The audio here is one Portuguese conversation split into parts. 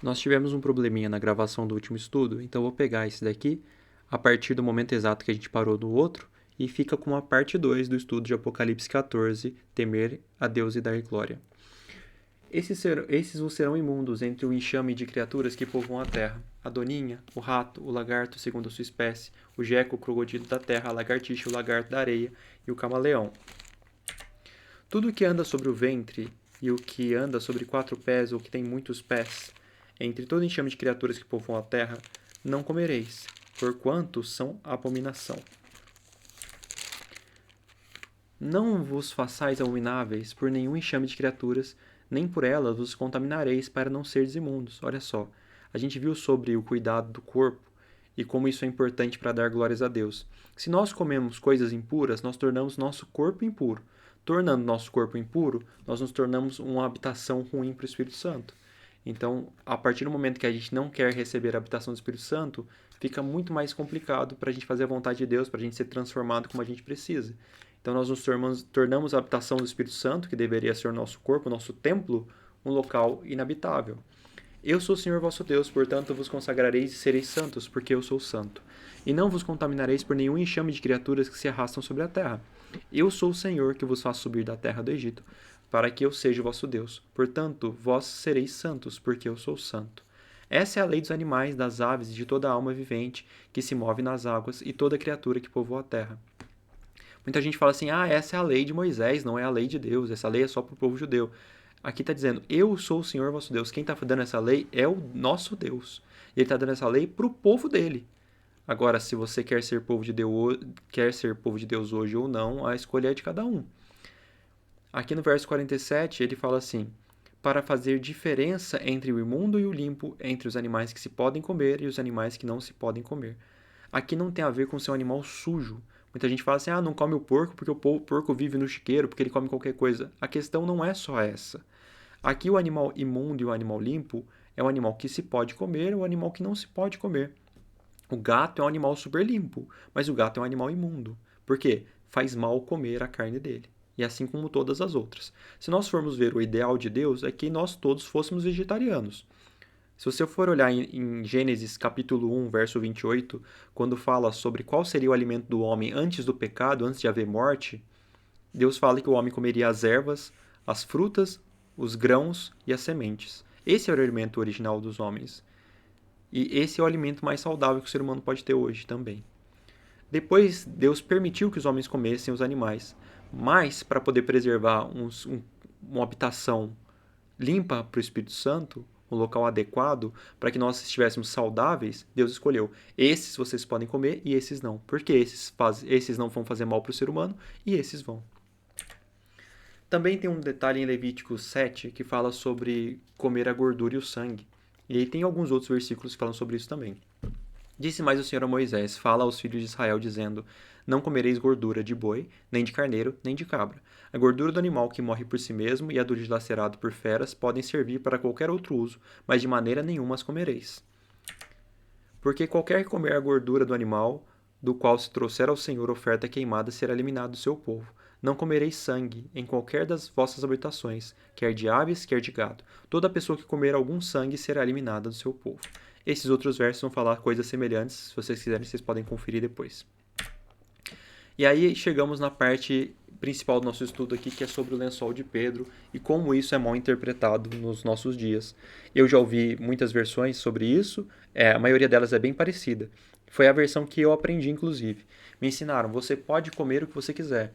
Nós tivemos um probleminha na gravação do último estudo, então eu vou pegar esse daqui, a partir do momento exato que a gente parou no outro, e fica com a parte 2 do estudo de Apocalipse 14, temer a Deus e dar glória. Esses vos serão imundos entre o enxame de criaturas que povoam a terra: a doninha, o rato, o lagarto segundo a sua espécie, o jeco, o crocodilo da terra, a lagartixa, o lagarto da areia e o camaleão. Tudo o que anda sobre o ventre e o que anda sobre 4 pés ou que tem muitos pés, entre todo enxame de criaturas que povoam a terra, não comereis, porquanto são abominação. Não vos façais abomináveis por nenhum enxame de criaturas, nem por elas vos contaminareis para não seres imundos. Olha só, a gente viu sobre o cuidado do corpo e como isso é importante para dar glórias a Deus. Se nós comemos coisas impuras, nós tornamos nosso corpo impuro. Tornando nosso corpo impuro, nós nos tornamos uma habitação ruim para o Espírito Santo. Então, a partir do momento que a gente não quer receber a habitação do Espírito Santo, fica muito mais complicado para a gente fazer a vontade de Deus, para a gente ser transformado como a gente precisa. Então, nós nos tornamos a habitação do Espírito Santo, que deveria ser o nosso corpo, o nosso templo, um local inabitável. Eu sou o Senhor vosso Deus, portanto vos consagrareis e sereis santos, porque eu sou santo. E não vos contaminareis por nenhum enxame de criaturas que se arrastam sobre a terra. Eu sou o Senhor que vos faço subir da terra do Egito, para que eu seja o vosso Deus. Portanto, vós sereis santos, porque eu sou santo. Essa é a lei dos animais, das aves e de toda alma vivente que se move nas águas e toda criatura que povoa a terra. Muita gente fala assim, essa é a lei de Moisés, não é a lei de Deus, essa lei é só para o povo judeu. Aqui está dizendo, eu sou o Senhor vosso Deus. Quem está dando essa lei é o nosso Deus. E ele está dando essa lei para o povo dele. Agora, se você quer ser povo de Deus hoje ou não, a escolha é de cada um. Aqui no verso 47, ele fala assim, para fazer diferença entre o imundo e o limpo, entre os animais que se podem comer e os animais que não se podem comer. Aqui não tem a ver com ser um animal sujo. Muita gente fala assim, não come o porco porque o porco vive no chiqueiro, porque ele come qualquer coisa. A questão não é só essa. Aqui o animal imundo e o animal limpo é um animal que se pode comer e um animal que não se pode comer. O gato é um animal super limpo, mas o gato é um animal imundo. Por quê? Faz mal comer a carne dele. E assim como todas as outras. Se nós formos ver o ideal de Deus, é que nós todos fôssemos vegetarianos. Se você for olhar em Gênesis capítulo 1, verso 28, quando fala sobre qual seria o alimento do homem antes do pecado, antes de haver morte, Deus fala que o homem comeria as ervas, as frutas, os grãos e as sementes. Esse era o alimento original dos homens. E esse é o alimento mais saudável que o ser humano pode ter hoje também. Depois, Deus permitiu que os homens comessem os animais, mas para poder preservar uma habitação limpa para o Espírito Santo, um local adequado para que nós estivéssemos saudáveis, Deus escolheu. Esses vocês podem comer e esses não. Porque esses não vão fazer mal para o ser humano e esses vão. Também tem um detalhe em Levítico 7 que fala sobre comer a gordura e o sangue. E aí tem alguns outros versículos que falam sobre isso também. Disse mais o Senhor a Moisés, fala aos filhos de Israel, dizendo, não comereis gordura de boi, nem de carneiro, nem de cabra. A gordura do animal que morre por si mesmo e a do dilacerado por feras podem servir para qualquer outro uso, mas de maneira nenhuma as comereis. Porque qualquer que comer a gordura do animal, do qual se trouxer ao Senhor oferta queimada, será eliminado do seu povo. Não comereis sangue em qualquer das vossas habitações, quer de aves, quer de gado. Toda pessoa que comer algum sangue será eliminada do seu povo. Esses outros versos vão falar coisas semelhantes. Se vocês quiserem, vocês podem conferir depois. E aí chegamos na parte principal do nosso estudo aqui, que é sobre o lençol de Pedro e como isso é mal interpretado nos nossos dias. Eu já ouvi muitas versões sobre isso, a maioria delas é bem parecida. Foi a versão que eu aprendi, inclusive. Me ensinaram, você pode comer o que você quiser.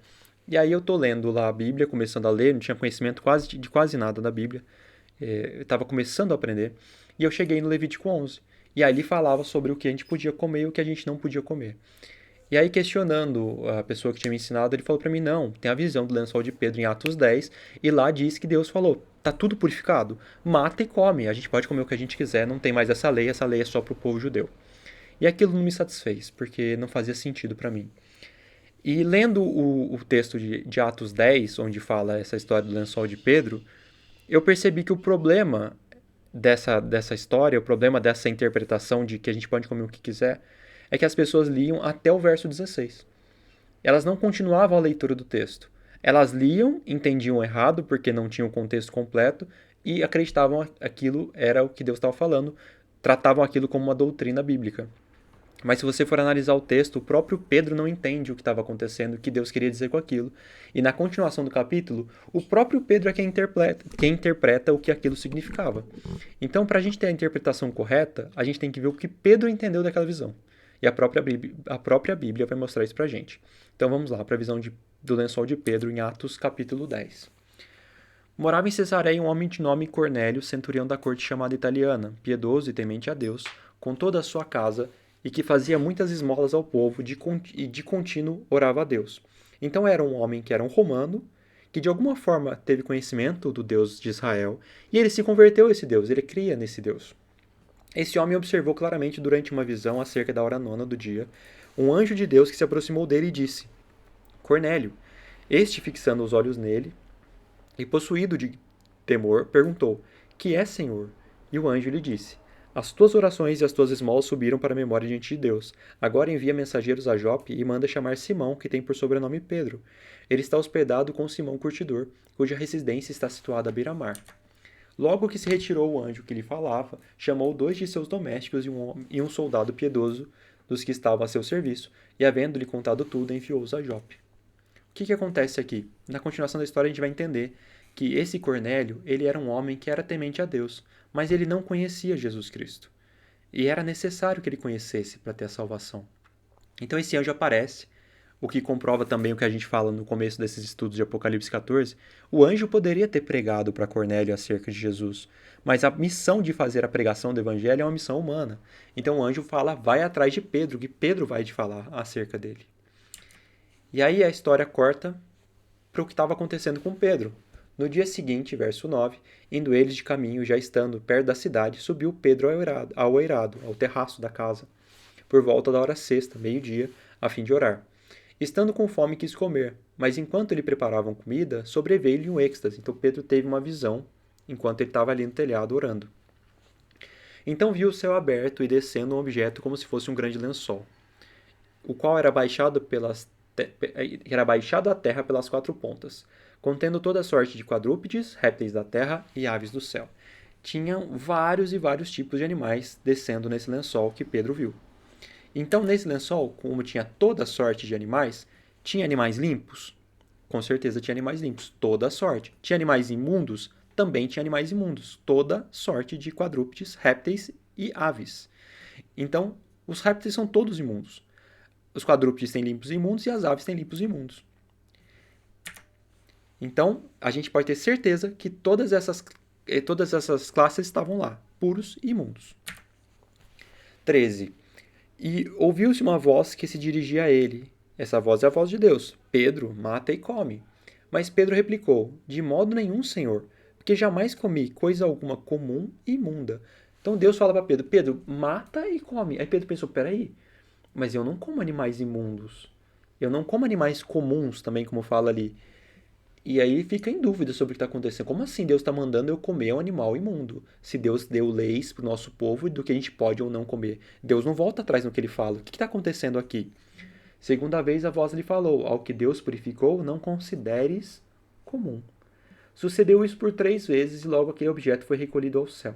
E aí eu tô lendo lá a Bíblia, começando a ler, não tinha conhecimento de quase nada da Bíblia. Eu estava começando a aprender. E eu cheguei no Levítico 11. E ali falava sobre o que a gente podia comer e o que a gente não podia comer. E aí, questionando a pessoa que tinha me ensinado, ele falou para mim, não, tem a visão do lençol de Pedro em Atos 10, e lá diz que Deus falou, tá tudo purificado, mata e come, a gente pode comer o que a gente quiser, não tem mais essa lei é só pro povo judeu. E aquilo não me satisfez, porque não fazia sentido para mim. E lendo o texto de Atos 10, onde fala essa história do lençol de Pedro, eu percebi que o problema dessa história, o problema dessa interpretação de que a gente pode comer o que quiser, é que as pessoas liam até o verso 16. Elas não continuavam a leitura do texto. Elas liam, entendiam errado porque não tinham o contexto completo e acreditavam aquilo era o que Deus estava falando, tratavam aquilo como uma doutrina bíblica. Mas se você for analisar o texto, o próprio Pedro não entende o que estava acontecendo, o que Deus queria dizer com aquilo. E na continuação do capítulo, o próprio Pedro é quem interpreta o que aquilo significava. Então, para a gente ter a interpretação correta, a gente tem que ver o que Pedro entendeu daquela visão. E a própria Bíblia vai mostrar isso para a gente. Então vamos lá, para a visão do lençol de Pedro em Atos capítulo 10. Morava em Cesareia um homem de nome Cornélio, centurião da corte chamada italiana, piedoso e temente a Deus, com toda a sua casa, e que fazia muitas esmolas ao povo e de contínuo orava a Deus. Então era um homem que era um romano, que de alguma forma teve conhecimento do Deus de Israel, e ele se converteu a esse Deus, ele cria nesse Deus. Esse homem observou claramente durante uma visão acerca da hora nona do dia, um anjo de Deus que se aproximou dele e disse: Cornélio. Este, fixando os olhos nele, e possuído de temor, perguntou: Que é, Senhor? E o anjo lhe disse: As tuas orações e as tuas esmolas subiram para a memória diante de Deus. Agora envia mensageiros a Jope e manda chamar Simão, que tem por sobrenome Pedro. Ele está hospedado com Simão Curtidor, cuja residência está situada à beira-mar. Logo que se retirou o anjo que lhe falava, chamou 2 de seus domésticos e um soldado piedoso dos que estavam a seu serviço, e havendo-lhe contado tudo, enviou-os a Jope. O que acontece aqui? Na continuação da história a gente vai entender que esse Cornélio, ele era um homem que era temente a Deus, mas ele não conhecia Jesus Cristo. E era necessário que ele conhecesse para ter a salvação. Então esse anjo aparece, o que comprova também o que a gente fala no começo desses estudos de Apocalipse 14. O anjo poderia ter pregado para Cornélio acerca de Jesus, mas a missão de fazer a pregação do evangelho é uma missão humana. Então o anjo fala: vai atrás de Pedro, que Pedro vai te falar acerca dele. E aí a história corta para o que estava acontecendo com Pedro. No dia seguinte, verso 9, indo eles de caminho, já estando perto da cidade, subiu Pedro ao eirado, ao terraço da casa, por volta da hora sexta, meio-dia, a fim de orar. Estando com fome, quis comer, mas enquanto lhe preparavam comida, sobreveio-lhe um êxtase. Então Pedro teve uma visão, enquanto ele estava ali no telhado orando. Então viu o céu aberto e descendo um objeto como se fosse um grande lençol, o qual era baixado à terra pelas 4 pontas, contendo toda sorte de quadrúpedes, répteis da terra e aves do céu. Tinham vários e vários tipos de animais descendo nesse lençol que Pedro viu. Então, nesse lençol, como tinha toda sorte de animais, tinha animais limpos? Com certeza tinha animais limpos, toda sorte. Tinha animais imundos? Também tinha animais imundos, toda sorte de quadrúpedes, répteis e aves. Então, os répteis são todos imundos. Os quadrúpedes têm limpos e imundos e as aves têm limpos e imundos. Então, a gente pode ter certeza que todas essas classes estavam lá, puros e imundos. 13. E ouviu-se uma voz que se dirigia a ele. Essa voz é a voz de Deus. Pedro, mata e come. Mas Pedro replicou: De modo nenhum, Senhor, porque jamais comi coisa alguma comum e imunda. Então Deus fala para Pedro: Pedro, mata e come. Aí Pedro pensou: peraí, mas eu não como animais imundos. Eu não como animais comuns também, como fala ali. E aí fica em dúvida sobre o que está acontecendo. Como assim Deus está mandando eu comer um animal imundo? Se Deus deu leis para o nosso povo do que a gente pode ou não comer. Deus não volta atrás no que ele fala. O que está acontecendo aqui? Segunda vez a voz lhe falou: Ao que Deus purificou, não consideres comum. Sucedeu isso por 3 vezes e logo aquele objeto foi recolhido ao céu.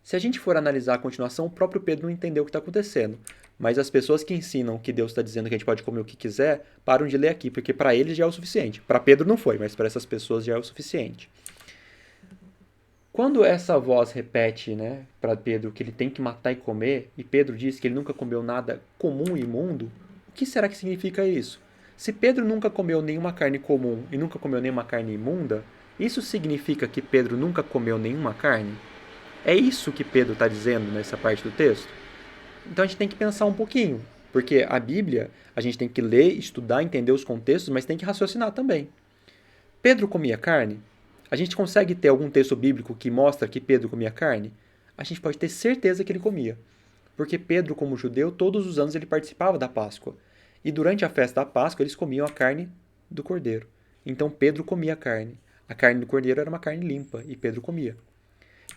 Se a gente for analisar a continuação, o próprio Pedro não entendeu o que está acontecendo. Mas as pessoas que ensinam que Deus está dizendo que a gente pode comer o que quiser, param de ler aqui, porque para eles já é o suficiente. Para Pedro não foi, mas para essas pessoas já é o suficiente. Quando essa voz repete, para Pedro que ele tem que matar e comer, e Pedro diz que ele nunca comeu nada comum e imundo, o que será que significa isso? Se Pedro nunca comeu nenhuma carne comum e nunca comeu nenhuma carne imunda, isso significa que Pedro nunca comeu nenhuma carne? É isso que Pedro está dizendo nessa parte do texto? Então a gente tem que pensar um pouquinho, porque a Bíblia a gente tem que ler, estudar, entender os contextos, mas tem que raciocinar também. Pedro comia carne? A gente consegue ter algum texto bíblico que mostra que Pedro comia carne? A gente pode ter certeza que ele comia, porque Pedro, como judeu, todos os anos ele participava da Páscoa. E durante a festa da Páscoa eles comiam a carne do cordeiro. Então Pedro comia carne. A carne do cordeiro era uma carne limpa e Pedro comia.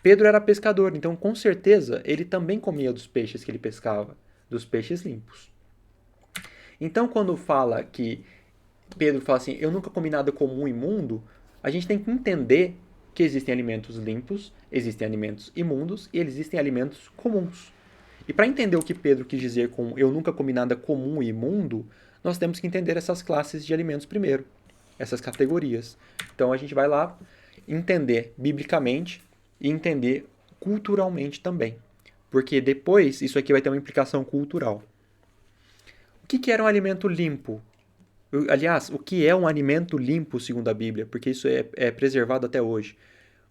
Pedro era pescador, então com certeza ele também comia dos peixes que ele pescava, dos peixes limpos. Então quando fala que Pedro fala assim, eu nunca comi nada comum e imundo, a gente tem que entender que existem alimentos limpos, existem alimentos imundos e existem alimentos comuns. E para entender o que Pedro quis dizer com eu nunca comi nada comum e imundo, nós temos que entender essas classes de alimentos primeiro, essas categorias. Então a gente vai lá entender biblicamente e entender culturalmente também. Porque depois isso aqui vai ter uma implicação cultural. O que era um alimento limpo? Aliás, o que é um alimento limpo segundo a Bíblia? Porque isso é preservado até hoje.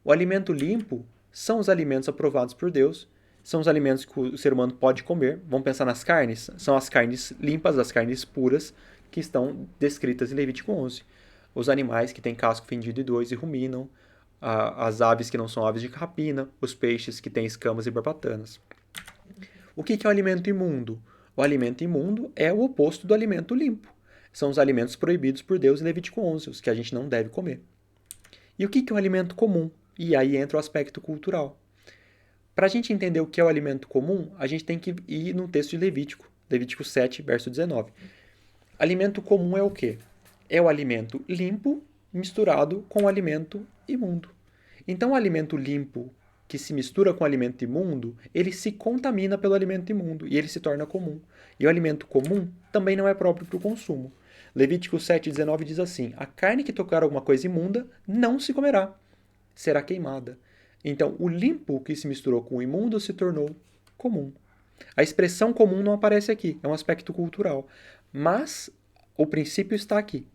O alimento limpo são os alimentos aprovados por Deus, são os alimentos que o ser humano pode comer. Vamos pensar nas carnes? São as carnes limpas, as carnes puras, que estão descritas em Levítico 11. Os animais que têm casco fendido e dores e ruminam, as aves que não são aves de rapina, os peixes que têm escamas e barbatanas. O que é o alimento imundo? O alimento imundo é o oposto do alimento limpo. São os alimentos proibidos por Deus em Levítico 11, os que a gente não deve comer. E o que é o alimento comum? E aí entra o aspecto cultural. Para a gente entender o que é o alimento comum, a gente tem que ir no texto de Levítico, Levítico 7, verso 19. Alimento comum é o quê? É o alimento limpo misturado com o alimento imundo. Então, o alimento limpo que se mistura com o alimento imundo, ele se contamina pelo alimento imundo e ele se torna comum. E o alimento comum também não é próprio para o consumo. Levítico 7,19 diz assim: a carne que tocar alguma coisa imunda não se comerá, será queimada. Então, o limpo que se misturou com o imundo se tornou comum. A expressão comum não aparece aqui, é um aspecto cultural. Mas o princípio está aqui.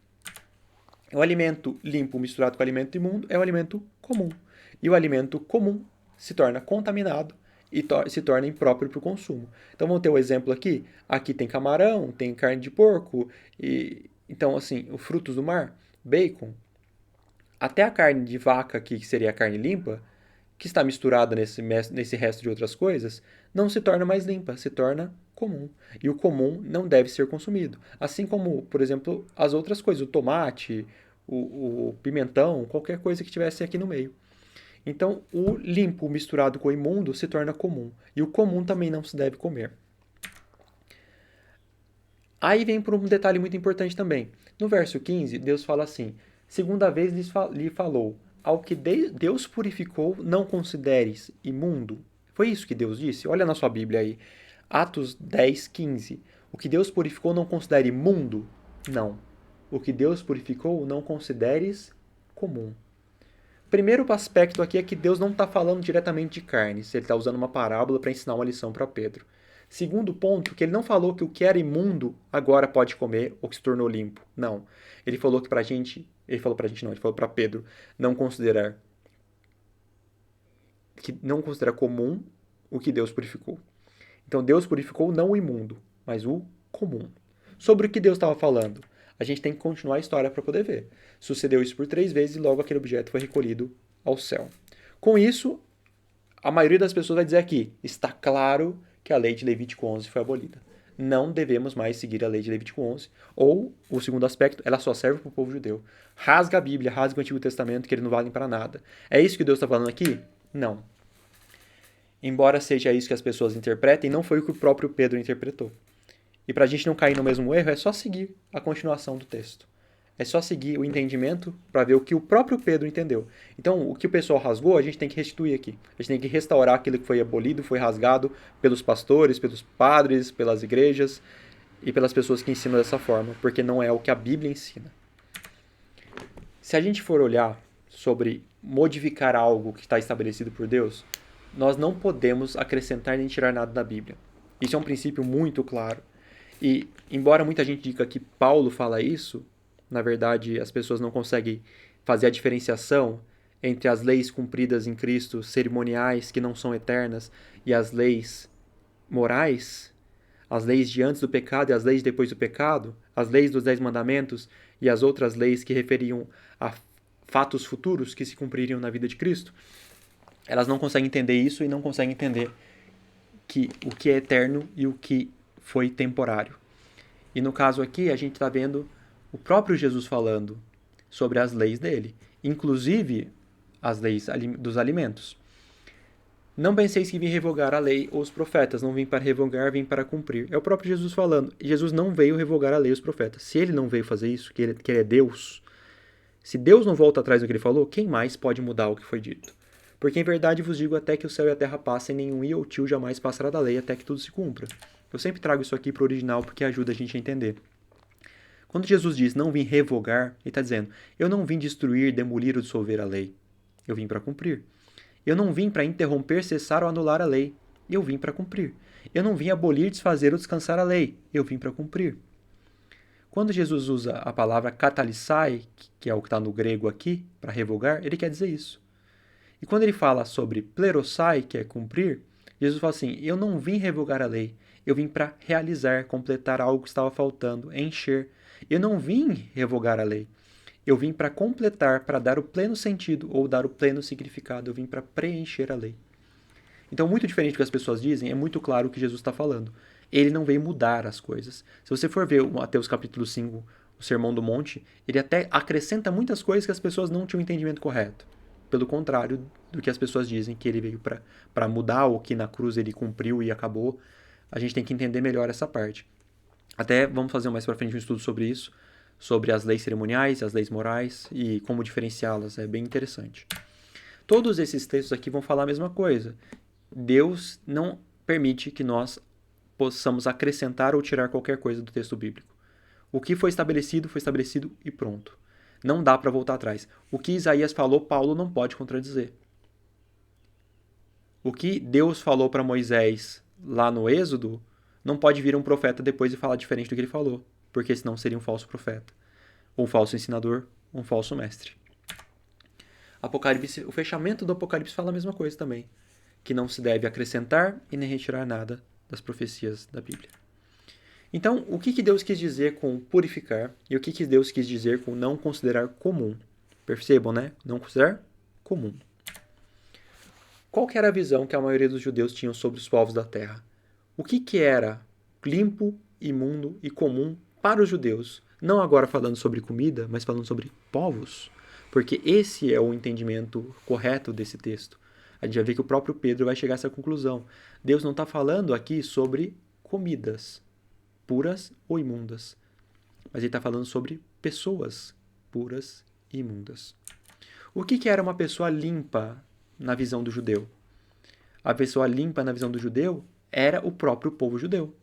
O alimento limpo misturado com o alimento imundo é o alimento comum. E o alimento comum se torna contaminado e se torna impróprio para o consumo. Então vamos ter um exemplo aqui. Aqui tem camarão, tem carne de porco, então assim, os frutos do mar, bacon. Até a carne de vaca aqui, que seria a carne limpa, que está misturada nesse resto de outras coisas, não se torna mais limpa, se torna comum. E o comum não deve ser consumido. Assim como, por exemplo, as outras coisas, o tomate, o pimentão, qualquer coisa que tivesse aqui no meio. Então, o limpo misturado com o imundo se torna comum. E o comum também não se deve comer. Aí vem por um detalhe muito importante também. No verso 15, Deus fala assim: segunda vez lhe falou, ao que Deus purificou, não consideres imundo. Foi isso que Deus disse? Olha na sua Bíblia aí. Atos 10, 15. O que Deus purificou, não considere imundo? Não. O que Deus purificou, não consideres comum. Primeiro aspecto aqui é que Deus não está falando diretamente de carnes. Ele está usando uma parábola para ensinar uma lição para Pedro. Segundo ponto, que ele não falou que o que era imundo agora pode comer ou que se tornou limpo. Não. Ele falou que pra gente... Ele falou para Pedro não considerar comum o que Deus purificou. Então Deus purificou não o imundo, mas o comum. Sobre o que Deus estava falando? A gente tem que continuar a história para poder ver. Sucedeu isso por 3 vezes e logo aquele objeto foi recolhido ao céu. Com isso, a maioria das pessoas vai dizer aqui, está claro que a lei de Levítico 11 foi abolida. Não devemos mais seguir a lei de Levítico 11. Ou, o segundo aspecto, ela só serve para o povo judeu. Rasga a Bíblia, rasga o Antigo Testamento, que eles não valem para nada. É isso que Deus está falando aqui? Não. Embora seja isso que as pessoas interpretem, não foi o que o próprio Pedro interpretou. E para a gente não cair no mesmo erro, é só seguir a continuação do texto. É só seguir o entendimento para ver o que o próprio Pedro entendeu. Então, o que o pessoal rasgou, a gente tem que restituir aqui. A gente tem que restaurar aquilo que foi abolido, foi rasgado pelos pastores, pelos padres, pelas igrejas e pelas pessoas que ensinam dessa forma, porque não é o que a Bíblia ensina. Se a gente for olhar sobre modificar algo que está estabelecido por Deus, nós não podemos acrescentar nem tirar nada da Bíblia. Isso é um princípio muito claro. E, embora muita gente diga que Paulo fala isso, na verdade, as pessoas não conseguem fazer a diferenciação entre as leis cumpridas em Cristo, cerimoniais, que não são eternas, e as leis morais, as leis de antes do pecado e as leis depois do pecado, as leis dos 10 mandamentos e as outras leis que referiam a fatos futuros que se cumpririam na vida de Cristo. Elas não conseguem entender isso e não conseguem entender o que é eterno e o que foi temporário. E no caso aqui, a gente está vendo o próprio Jesus falando sobre as leis dele, inclusive as leis dos alimentos. Não penseis que vim revogar a lei ou os profetas, não vim para revogar, vim para cumprir. É o próprio Jesus falando. Jesus não veio revogar a lei ou os profetas. Se ele não veio fazer isso, que ele é Deus, Se Deus não volta atrás do que ele falou, quem mais pode mudar o que foi dito? Porque em verdade vos digo até que o céu e a terra passem, nenhum i ou tio jamais passará da lei até que tudo se cumpra. Eu sempre trago isso aqui para o original porque ajuda a gente a entender. Quando Jesus diz não vim revogar, ele está dizendo, eu não vim destruir, demolir ou dissolver a lei. Eu vim para cumprir. Eu não vim para interromper, cessar ou anular a lei. Eu vim para cumprir. Eu não vim abolir, desfazer ou descansar a lei. Eu vim para cumprir. Quando Jesus usa a palavra katalissai, que é o que está no grego aqui, para revogar, ele quer dizer isso. E quando ele fala sobre plerosai, que é cumprir, Jesus fala assim, eu não vim revogar a lei, eu vim para realizar, completar algo que estava faltando, encher. Eu não vim revogar a lei, eu vim para completar, para dar o pleno sentido ou dar o pleno significado, eu vim para preencher a lei. Então, muito diferente do que as pessoas dizem, é muito claro o que Jesus está falando. Ele não veio mudar as coisas. Se você for ver Mateus capítulo 5, o Sermão do Monte, ele até acrescenta muitas coisas que as pessoas não tinham entendimento correto. Pelo contrário do que as pessoas dizem, que ele veio para mudar, ou que na cruz ele cumpriu e acabou. A gente tem que entender melhor essa parte. Até vamos fazer mais para frente um estudo sobre isso, sobre as leis cerimoniais, as leis morais e como diferenciá-las. É bem interessante. Todos esses textos aqui vão falar a mesma coisa. Deus não permite que nós possamos acrescentar ou tirar qualquer coisa do texto bíblico. O que foi estabelecido e pronto. Não dá para voltar atrás. O que Isaías falou, Paulo não pode contradizer. O que Deus falou para Moisés lá no Êxodo, não pode vir um profeta depois e falar diferente do que ele falou, porque senão seria um falso profeta, um falso ensinador, um falso mestre. Apocalipse, o fechamento do Apocalipse fala a mesma coisa também, que não se deve acrescentar e nem retirar nada das profecias da Bíblia. Então, o que Deus quis dizer com purificar e o que Deus quis dizer com não considerar comum? Percebam, né? Não considerar comum. Qual que era a visão que a maioria dos judeus tinham sobre os povos da terra? O que era limpo, imundo e comum para os judeus? Não agora falando sobre comida, mas falando sobre povos. Porque esse é o entendimento correto desse texto. A gente vai ver que o próprio Pedro vai chegar a essa conclusão. Deus não está falando aqui sobre comidas puras ou imundas, mas ele está falando sobre pessoas puras e imundas. O que era uma pessoa limpa na visão do judeu? A pessoa limpa na visão do judeu era o próprio povo judeu,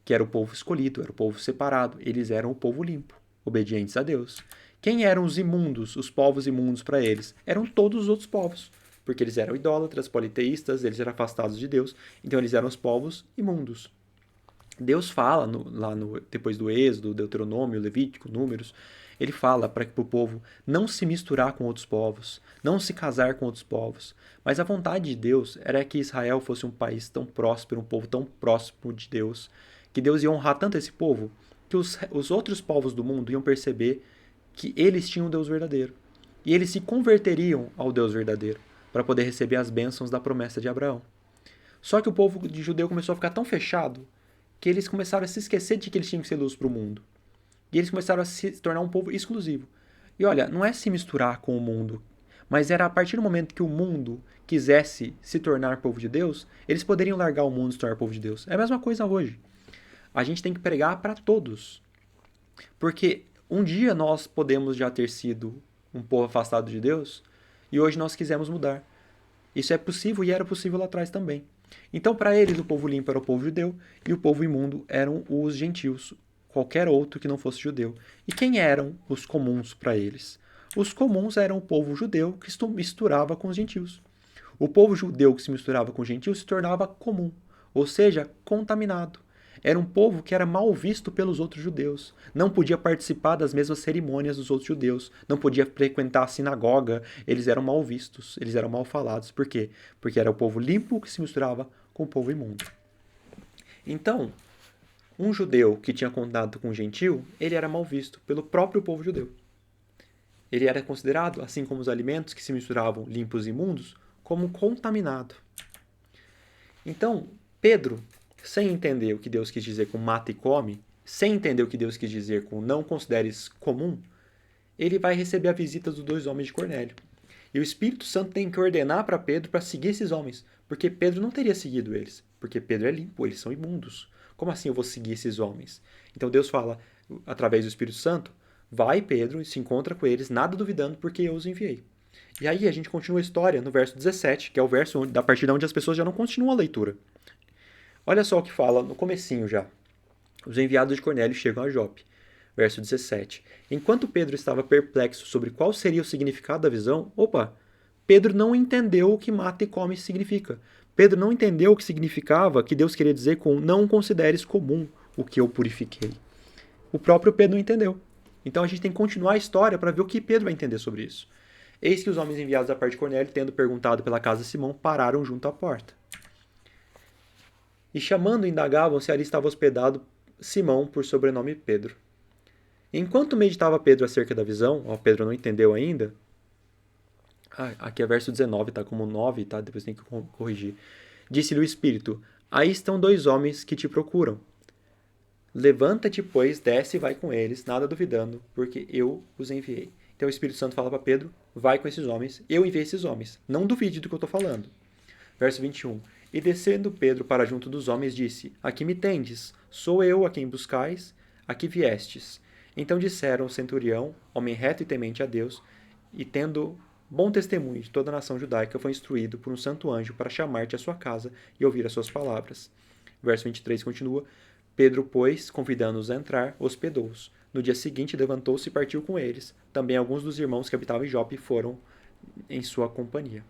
que era o povo escolhido, era o povo separado. Eles eram o povo limpo, obedientes a Deus. Quem eram os imundos, os povos imundos para eles? Eram todos os outros povos, porque eles eram idólatras, politeístas, eles eram afastados de Deus, então eles eram os povos imundos. Deus fala, depois do Êxodo, Deuteronômio, Levítico, Números, ele fala para o povo não se misturar com outros povos, não se casar com outros povos. Mas a vontade de Deus era que Israel fosse um país tão próspero, um povo tão próximo de Deus, que Deus ia honrar tanto esse povo, que os outros povos do mundo iam perceber que eles tinham um Deus verdadeiro. E eles se converteriam ao Deus verdadeiro, para poder receber as bênçãos da promessa de Abraão. Só que o povo de judeu começou a ficar tão fechado que eles começaram a se esquecer de que eles tinham que ser luz para o mundo. E eles começaram a se tornar um povo exclusivo. E olha, não é se misturar com o mundo, mas era a partir do momento que o mundo quisesse se tornar povo de Deus, eles poderiam largar o mundo e se tornar povo de Deus. É a mesma coisa hoje. A gente tem que pregar para todos. Porque um dia nós podemos já ter sido um povo afastado de Deus e hoje nós quisemos mudar. Isso é possível e era possível lá atrás também. Então, para eles, o povo limpo era o povo judeu e o povo imundo eram os gentios, qualquer outro que não fosse judeu. E quem eram os comuns para eles? Os comuns eram o povo judeu que se misturava com os gentios. O povo judeu que se misturava com os gentios se tornava comum, ou seja, contaminado. Era um povo que era mal visto pelos outros judeus. Não podia participar das mesmas cerimônias dos outros judeus. Não podia frequentar a sinagoga. Eles eram mal vistos. Eles eram mal falados. Por quê? Porque era o povo limpo que se misturava com o povo imundo. Então, um judeu que tinha contato com um gentil, ele era mal visto pelo próprio povo judeu. Ele era considerado, assim como os alimentos que se misturavam limpos e imundos, como contaminado. Então, Pedro, sem entender o que Deus quis dizer com mata e come, sem entender o que Deus quis dizer com não consideres comum, ele vai receber a visita dos dois homens de Cornélio. E o Espírito Santo tem que ordenar para Pedro para seguir esses homens, porque Pedro não teria seguido eles, porque Pedro é limpo, eles são imundos. Como assim eu vou seguir esses homens? Então Deus fala, através do Espírito Santo, Vai Pedro e se encontra com eles, nada duvidando, porque eu os enviei. E aí a gente continua a história no verso 17, que é o verso da partir de onde as pessoas já não continuam a leitura. Olha só o que fala no comecinho já. Os enviados de Cornélio chegam a Jope. Verso 17. Enquanto Pedro estava perplexo sobre qual seria o significado da visão, Pedro não entendeu o que mata e come significa. Pedro não entendeu o que significava que Deus queria dizer com não consideres comum o que eu purifiquei. O próprio Pedro não entendeu. Então a gente tem que continuar a história para ver o que Pedro vai entender sobre isso. Eis que os homens enviados da parte de Cornélio, tendo perguntado pela casa de Simão, pararam junto à porta. E chamando, indagavam se ali estava hospedado Simão, por sobrenome Pedro. Enquanto meditava Pedro acerca da visão, Pedro não entendeu ainda. Aqui é verso 19, tá como 9, tá? Depois tem que corrigir. Disse-lhe o Espírito: aí estão 2 homens que te procuram. Levanta-te, pois, desce e vai com eles, nada duvidando, porque eu os enviei. Então o Espírito Santo fala para Pedro: vai com esses homens, eu enviei esses homens. Não duvide do que eu estou falando. Verso 21. E descendo Pedro para junto dos homens, disse: aqui me tendes, sou eu a quem buscais, aqui viestes. Então disseram o centurião, homem reto e temente a Deus, e tendo bom testemunho de toda a nação judaica, foi instruído por um santo anjo para chamar-te à sua casa e ouvir as suas palavras. Verso 23 continua: Pedro, pois, convidando-os a entrar, hospedou-os. No dia seguinte levantou-se e partiu com eles. Também alguns dos irmãos que habitavam em Jope foram em sua companhia.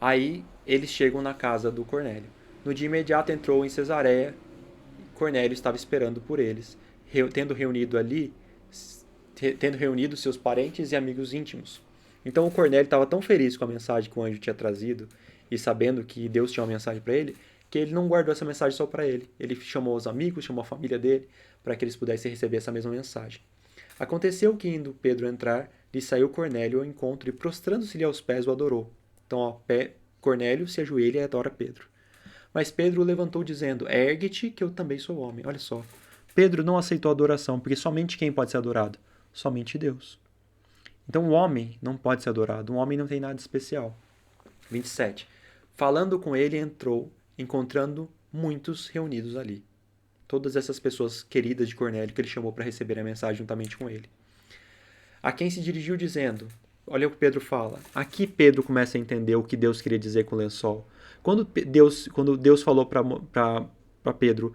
Aí eles chegam na casa do Cornélio. No dia imediato entrou em Cesareia. Cornélio estava esperando por eles, tendo reunido seus parentes e amigos íntimos. Então o Cornélio estava tão feliz com a mensagem que o anjo tinha trazido e sabendo que Deus tinha uma mensagem para ele, que ele não guardou essa mensagem só para ele. Ele chamou os amigos, chamou a família dele, para que eles pudessem receber essa mesma mensagem. Aconteceu que, indo Pedro entrar, lhe saiu Cornélio ao encontro e, prostrando-se-lhe aos pés, o adorou. Então, Cornélio se ajoelha e adora Pedro. Mas Pedro o levantou, dizendo: ergue-te, que eu também sou homem. Olha só. Pedro não aceitou a adoração, porque somente quem pode ser adorado? Somente Deus. Então, o homem não pode ser adorado. Um homem não tem nada especial. 27. Falando com ele, entrou, encontrando muitos reunidos ali. Todas essas pessoas queridas de Cornélio que ele chamou para receber a mensagem juntamente com ele. A quem se dirigiu dizendo: olha o que Pedro fala. Aqui Pedro começa a entender o que Deus queria dizer com o lençol. Quando Deus falou para Pedro: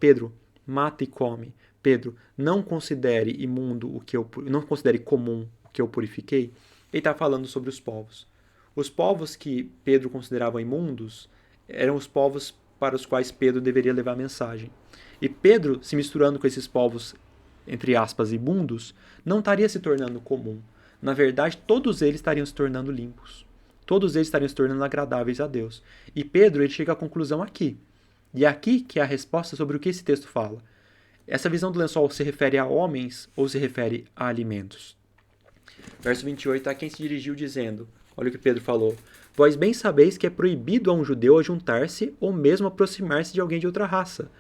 Pedro, mata e come. Pedro, não considere imundo não considere comum o que eu purifiquei. Ele está falando sobre os povos. Os povos que Pedro considerava imundos eram os povos para os quais Pedro deveria levar a mensagem. E Pedro, se misturando com esses povos, entre aspas, imundos, não estaria se tornando comum. Na verdade, todos eles estariam se tornando limpos. Todos eles estariam se tornando agradáveis a Deus. E Pedro, ele chega à conclusão aqui. E é aqui que é a resposta sobre o que esse texto fala. Essa visão do lençol se refere a homens ou se refere a alimentos? Verso 28, a quem se dirigiu dizendo: olha o que Pedro falou: vós bem sabeis que é proibido a um judeu ajuntar-se ou mesmo aproximar-se de alguém de outra raça.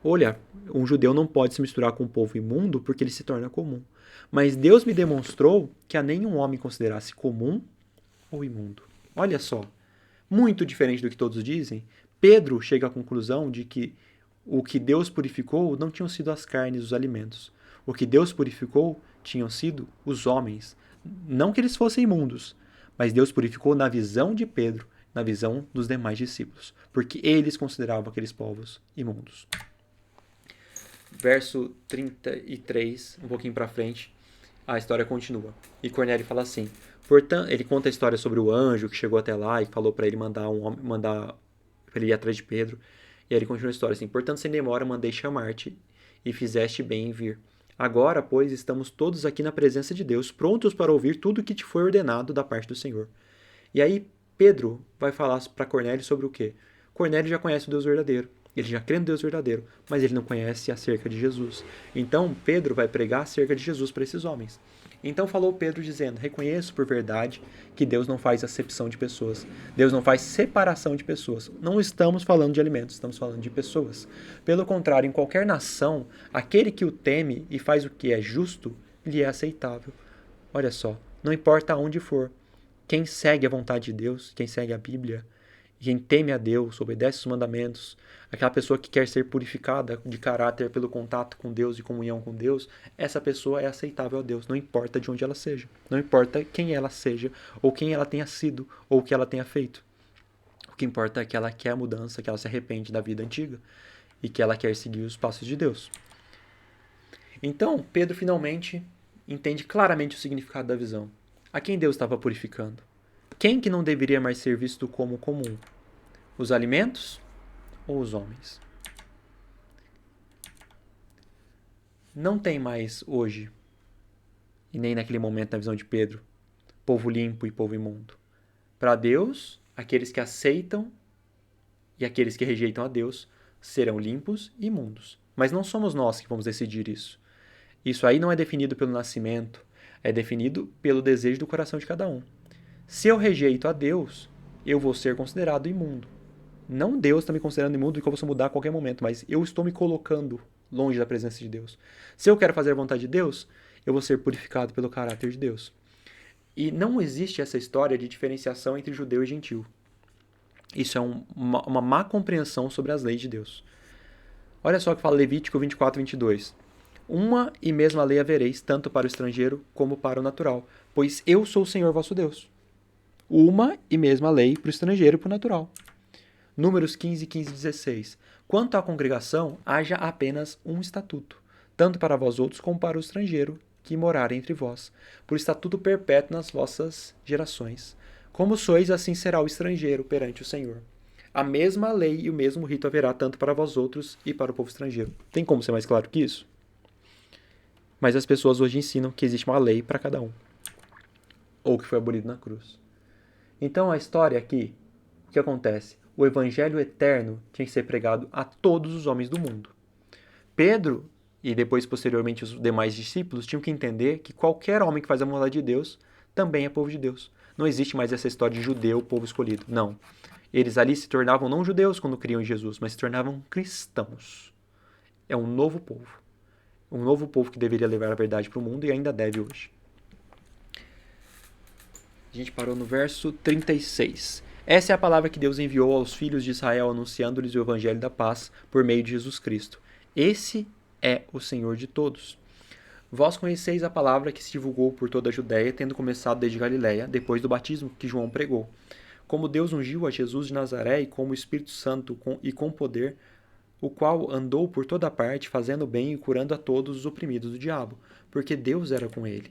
Olha, um judeu não pode se misturar com um povo imundo porque ele se torna comum. Mas Deus me demonstrou que a nenhum homem considerasse comum ou imundo. Olha só, muito diferente do que todos dizem, Pedro chega à conclusão de que o que Deus purificou não tinham sido as carnes e os alimentos. O que Deus purificou tinham sido os homens. Não que eles fossem imundos, mas Deus purificou na visão de Pedro, na visão dos demais discípulos, porque eles consideravam aqueles povos imundos. Verso 33, um pouquinho para frente, a história continua. E Cornélio fala assim: portanto, ele conta a história sobre o anjo que chegou até lá e falou para ele mandar para ele ir atrás de Pedro. E aí ele continua a história assim: portanto, sem demora, mandei chamar-te e fizeste bem em vir. Agora, pois, estamos todos aqui na presença de Deus, prontos para ouvir tudo o que te foi ordenado da parte do Senhor. E aí Pedro vai falar para Cornélio sobre o quê? Cornélio já conhece o Deus verdadeiro. Ele já crê no Deus verdadeiro, mas ele não conhece acerca de Jesus. Então Pedro vai pregar acerca de Jesus para esses homens. Então falou Pedro dizendo: reconheço por verdade que Deus não faz acepção de pessoas. Deus não faz separação de pessoas. Não estamos falando de alimentos, estamos falando de pessoas. Pelo contrário, em qualquer nação, aquele que o teme e faz o que é justo, lhe é aceitável. Olha só, não importa aonde for. Quem segue a vontade de Deus, quem segue a Bíblia, quem teme a Deus, obedece os mandamentos, aquela pessoa que quer ser purificada de caráter pelo contato com Deus e comunhão com Deus, essa pessoa é aceitável a Deus, não importa de onde ela seja, não importa quem ela seja, ou quem ela tenha sido, ou o que ela tenha feito. O que importa é que ela quer a mudança, que ela se arrepende da vida antiga e que ela quer seguir os passos de Deus. Então, Pedro finalmente entende claramente o significado da visão. A quem Deus estava purificando? Quem que não deveria mais ser visto como comum? Os alimentos ou os homens? Não tem mais hoje, e nem naquele momento na visão de Pedro, povo limpo e povo imundo. Para Deus, aqueles que aceitam e aqueles que rejeitam a Deus serão limpos e imundos. Mas não somos nós que vamos decidir isso. Isso aí não é definido pelo nascimento, é definido pelo desejo do coração de cada um. Se eu rejeito a Deus, eu vou ser considerado imundo. Não Deus está me considerando imundo e que eu posso mudar a qualquer momento, mas eu estou me colocando longe da presença de Deus. Se eu quero fazer a vontade de Deus, eu vou ser purificado pelo caráter de Deus. E não existe essa história de diferenciação entre judeu e gentil. Isso é uma má compreensão sobre as leis de Deus. Olha só o que fala Levítico 24:22. Uma e mesma lei havereis, tanto para o estrangeiro como para o natural, pois eu sou o Senhor vosso Deus. Uma e mesma lei para o estrangeiro e para o natural. Números 15, 15 e 16. Quanto à congregação, haja apenas um estatuto, tanto para vós outros como para o estrangeiro que morar entre vós, por estatuto perpétuo nas vossas gerações. Como sois, assim será o estrangeiro perante o Senhor. A mesma lei e o mesmo rito haverá tanto para vós outros e para o povo estrangeiro. Tem como ser mais claro que isso? Mas as pessoas hoje ensinam que existe uma lei para cada um, ou que foi abolido na cruz. Então a história aqui, o que acontece? O evangelho eterno tinha que ser pregado a todos os homens do mundo. Pedro e depois posteriormente os demais discípulos tinham que entender que qualquer homem que faz a vontade de Deus também é povo de Deus. Não existe mais essa história de judeu, povo escolhido. Não. Eles ali se tornavam não judeus quando criam Jesus, mas se tornavam cristãos. É um novo povo. Um novo povo que deveria levar a verdade para o mundo e ainda deve hoje. A gente parou no verso 36. Essa é a palavra que Deus enviou aos filhos de Israel, anunciando-lhes o evangelho da paz por meio de Jesus Cristo. Esse é o Senhor de todos. Vós conheceis a palavra que se divulgou por toda a Judéia, tendo começado desde Galiléia, depois do batismo que João pregou. Como Deus ungiu a Jesus de Nazaré e como o Espírito Santo e com poder, o qual andou por toda parte, fazendo bem e curando a todos os oprimidos do diabo, porque Deus era com ele.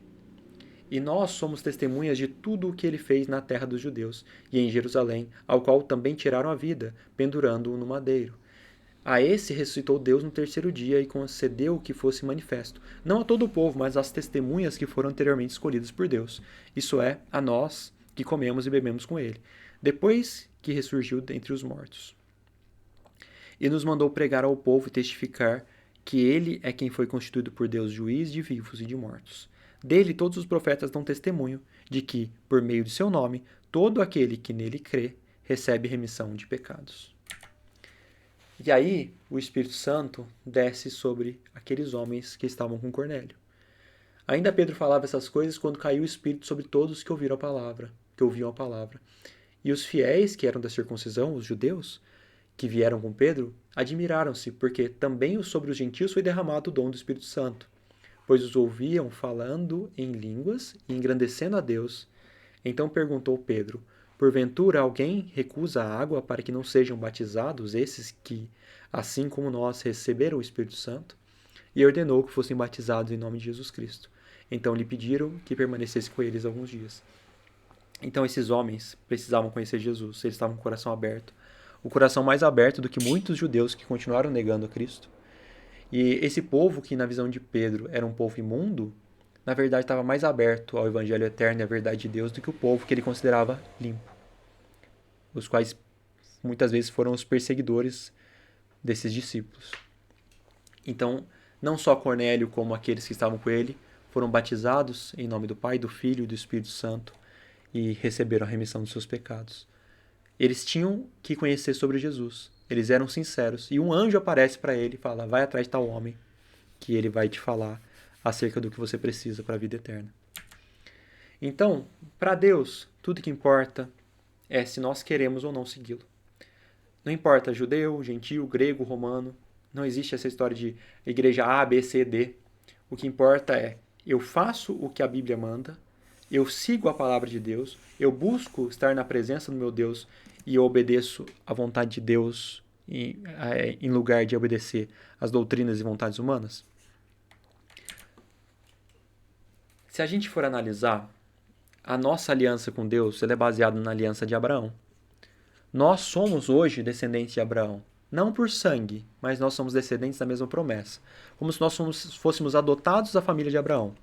E nós somos testemunhas de tudo o que ele fez na terra dos judeus e em Jerusalém, ao qual também tiraram a vida, pendurando-o no madeiro. A esse ressuscitou Deus no terceiro dia e concedeu que fosse manifesto, não a todo o povo, mas às testemunhas que foram anteriormente escolhidas por Deus, isso é, a nós que comemos e bebemos com ele, depois que ressurgiu dentre os mortos. E nos mandou pregar ao povo e testificar que ele é quem foi constituído por Deus juiz de vivos e de mortos. Dele todos os profetas dão testemunho de que, por meio de seu nome, todo aquele que nele crê recebe remissão de pecados. E aí, o Espírito Santo desce sobre aqueles homens que estavam com Cornélio. Ainda Pedro falava essas coisas quando caiu o Espírito sobre todos que ouviam a palavra. E os fiéis, que eram da circuncisão, os judeus, que vieram com Pedro, admiraram-se, porque também sobre os gentios foi derramado o dom do Espírito Santo, pois os ouviam falando em línguas e engrandecendo a Deus. Então perguntou Pedro: porventura alguém recusa a água para que não sejam batizados esses que, assim como nós, receberam o Espírito Santo? E ordenou que fossem batizados em nome de Jesus Cristo. Então lhe pediram que permanecesse com eles alguns dias. Então esses homens precisavam conhecer Jesus, eles estavam com o coração aberto. O coração mais aberto do que muitos judeus que continuaram negando a Cristo. E esse povo, que na visão de Pedro era um povo imundo, na verdade estava mais aberto ao evangelho eterno e à verdade de Deus do que o povo que ele considerava limpo. Os quais muitas vezes foram os perseguidores desses discípulos. Então, não só Cornélio como aqueles que estavam com ele foram batizados em nome do Pai, do Filho e do Espírito Santo e receberam a remissão dos seus pecados. Eles tinham que conhecer sobre Jesus. Eles eram sinceros. E um anjo aparece para ele e fala: vai atrás de tal homem, que ele vai te falar acerca do que você precisa para a vida eterna. Então, para Deus, tudo que importa é se nós queremos ou não segui-lo. Não importa judeu, gentil, grego, romano. Não existe essa história de igreja A, B, C, D. O que importa é eu faço o que a Bíblia manda, eu sigo a palavra de Deus, eu busco estar na presença do meu Deus e eu obedeço à vontade de Deus em lugar de obedecer às doutrinas e vontades humanas. Se a gente for analisar, a nossa aliança com Deus ela é baseada na aliança de Abraão. Nós somos hoje descendentes de Abraão. Não por sangue, mas nós somos descendentes da mesma promessa. Como se nós fôssemos adotados da família de Abraão.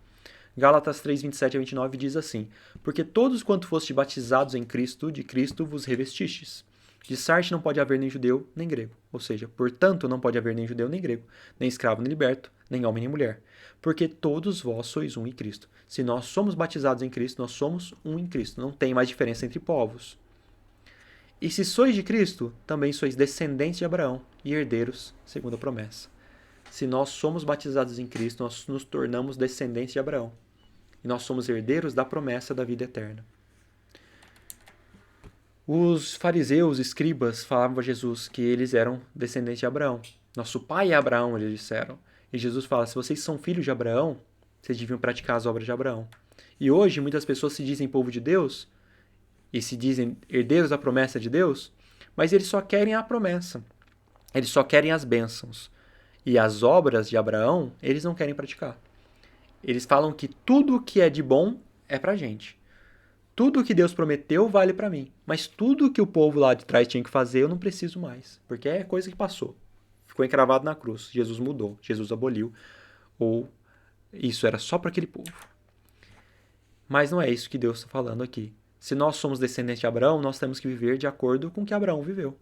Gálatas 3, 27 a 29 diz assim: Porque todos quanto fostes batizados em Cristo, de Cristo vos revestistes. De Sarte não pode haver nem judeu, nem grego. Ou seja, portanto, não pode haver nem judeu, nem grego, nem escravo, nem liberto, nem homem, nem mulher. Porque todos vós sois um em Cristo. Se nós somos batizados em Cristo, nós somos um em Cristo. Não tem mais diferença entre povos. E se sois de Cristo, também sois descendentes de Abraão e herdeiros, segundo a promessa. Se nós somos batizados em Cristo, nós nos tornamos descendentes de Abraão. E nós somos herdeiros da promessa da vida eterna. Os fariseus, escribas, falavam a Jesus que eles eram descendentes de Abraão. Nosso pai é Abraão, eles disseram. E Jesus fala, se vocês são filhos de Abraão, vocês deviam praticar as obras de Abraão. E hoje, muitas pessoas se dizem povo de Deus, e se dizem herdeiros da promessa de Deus, mas eles só querem a promessa. Eles só querem as bênçãos. E as obras de Abraão, eles não querem praticar. Eles falam que tudo que é de bom é pra gente. Tudo que Deus prometeu vale pra mim. Mas tudo que o povo lá de trás tinha que fazer, eu não preciso mais. Porque é coisa que passou. Ficou encravado na cruz. Jesus mudou. Jesus aboliu. Ou isso era só para aquele povo. Mas não é isso que Deus está falando aqui. Se nós somos descendentes de Abraão, nós temos que viver de acordo com o que Abraão viveu.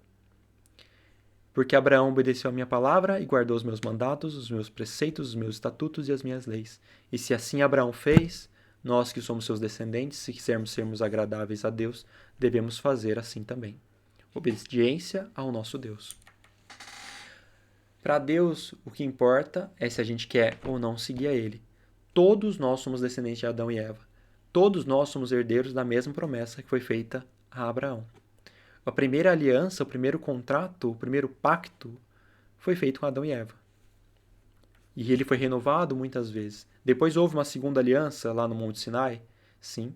Porque Abraão obedeceu a minha palavra e guardou os meus mandatos, os meus preceitos, os meus estatutos e as minhas leis. E se assim Abraão fez, nós que somos seus descendentes, se quisermos sermos agradáveis a Deus, devemos fazer assim também. Obediência ao nosso Deus. Para Deus, o que importa é se a gente quer ou não seguir a Ele. Todos nós somos descendentes de Adão e Eva. Todos nós somos herdeiros da mesma promessa que foi feita a Abraão. A primeira aliança, o primeiro contrato, o primeiro pacto foi feito com Adão e Eva. E ele foi renovado muitas vezes. Depois houve uma segunda aliança lá no Monte Sinai, sim,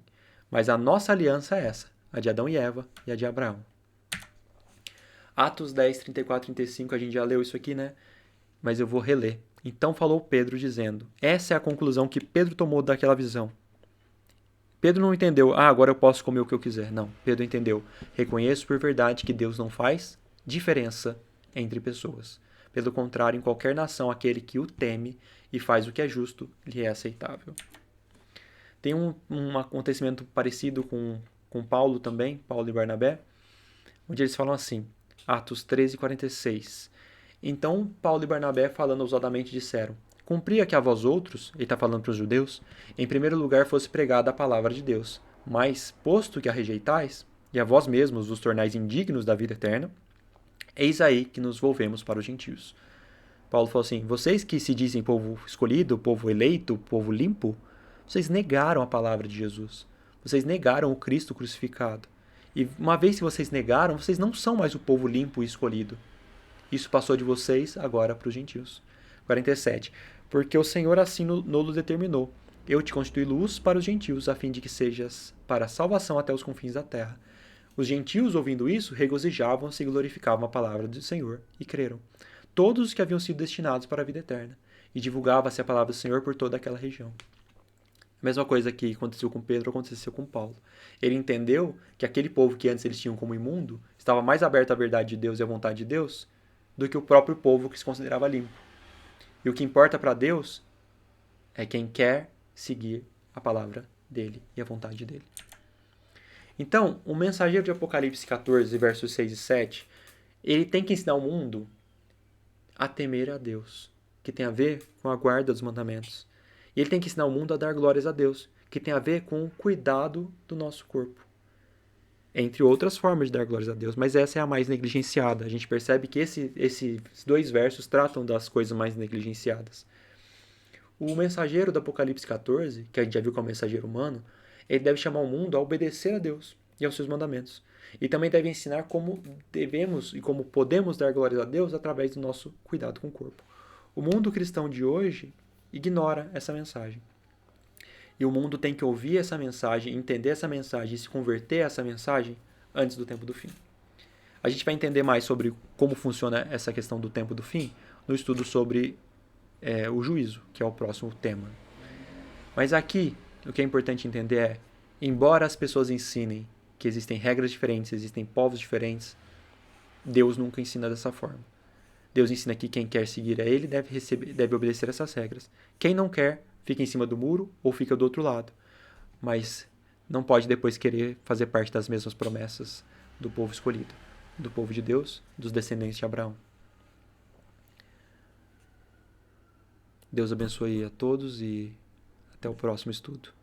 mas a nossa aliança é essa, a de Adão e Eva e a de Abraão. Atos 10, 34 e 35, a gente já leu isso aqui, né? Mas eu vou reler. Então falou Pedro dizendo, essa é a conclusão que Pedro tomou daquela visão. Pedro não entendeu, agora eu posso comer o que eu quiser. Não, Pedro entendeu. Reconheço por verdade que Deus não faz diferença entre pessoas. Pelo contrário, em qualquer nação, aquele que o teme e faz o que é justo, lhe é aceitável. Tem um acontecimento parecido com Paulo também, Paulo e Barnabé, onde eles falam assim, Atos 13, 46. Então, Paulo e Barnabé, falando ousadamente, disseram, cumpria que a vós outros, ele está falando para os judeus, em primeiro lugar fosse pregada a palavra de Deus. Mas, posto que a rejeitais, e a vós mesmos vos tornais indignos da vida eterna, eis aí que nos volvemos para os gentios. Paulo falou assim, vocês que se dizem povo escolhido, povo eleito, povo limpo, vocês negaram a palavra de Jesus. Vocês negaram o Cristo crucificado. E uma vez que vocês negaram, vocês não são mais o povo limpo e escolhido. Isso passou de vocês agora para os gentios. 47. Porque o Senhor assim nolo determinou. Eu te constituí luz para os gentios, a fim de que sejas para a salvação até os confins da terra. Os gentios, ouvindo isso, regozijavam-se e glorificavam a palavra do Senhor, e creram. Todos os que haviam sido destinados para a vida eterna. E divulgava-se a palavra do Senhor por toda aquela região. A mesma coisa que aconteceu com Pedro, aconteceu com Paulo. Ele entendeu que aquele povo que antes eles tinham como imundo estava mais aberto à verdade de Deus e à vontade de Deus do que o próprio povo que se considerava limpo. E o que importa para Deus é quem quer seguir a palavra dele e a vontade dele. Então, o mensageiro de Apocalipse 14, versos 6 e 7, ele tem que ensinar o mundo a temer a Deus, que tem a ver com a guarda dos mandamentos. E ele tem que ensinar o mundo a dar glórias a Deus, que tem a ver com o cuidado do nosso corpo. Entre outras formas de dar glórias a Deus, mas essa é a mais negligenciada. A gente percebe que esses dois versos tratam das coisas mais negligenciadas. O mensageiro do Apocalipse 14, que a gente já viu como mensageiro humano, ele deve chamar o mundo a obedecer a Deus e aos seus mandamentos. E também deve ensinar como devemos e como podemos dar glórias a Deus através do nosso cuidado com o corpo. O mundo cristão de hoje ignora essa mensagem. E o mundo tem que ouvir essa mensagem, entender essa mensagem e se converter a essa mensagem antes do tempo do fim. A gente vai entender mais sobre como funciona essa questão do tempo do fim no estudo sobre o juízo, que é o próximo tema. Mas aqui, o que é importante entender é, embora as pessoas ensinem que existem regras diferentes, existem povos diferentes, Deus nunca ensina dessa forma. Deus ensina que quem quer seguir a Ele deve obedecer essas regras. Quem não quer, fica em cima do muro ou fica do outro lado. Mas não pode depois querer fazer parte das mesmas promessas do povo escolhido, do povo de Deus, dos descendentes de Abraão. Deus abençoe a todos e até o próximo estudo.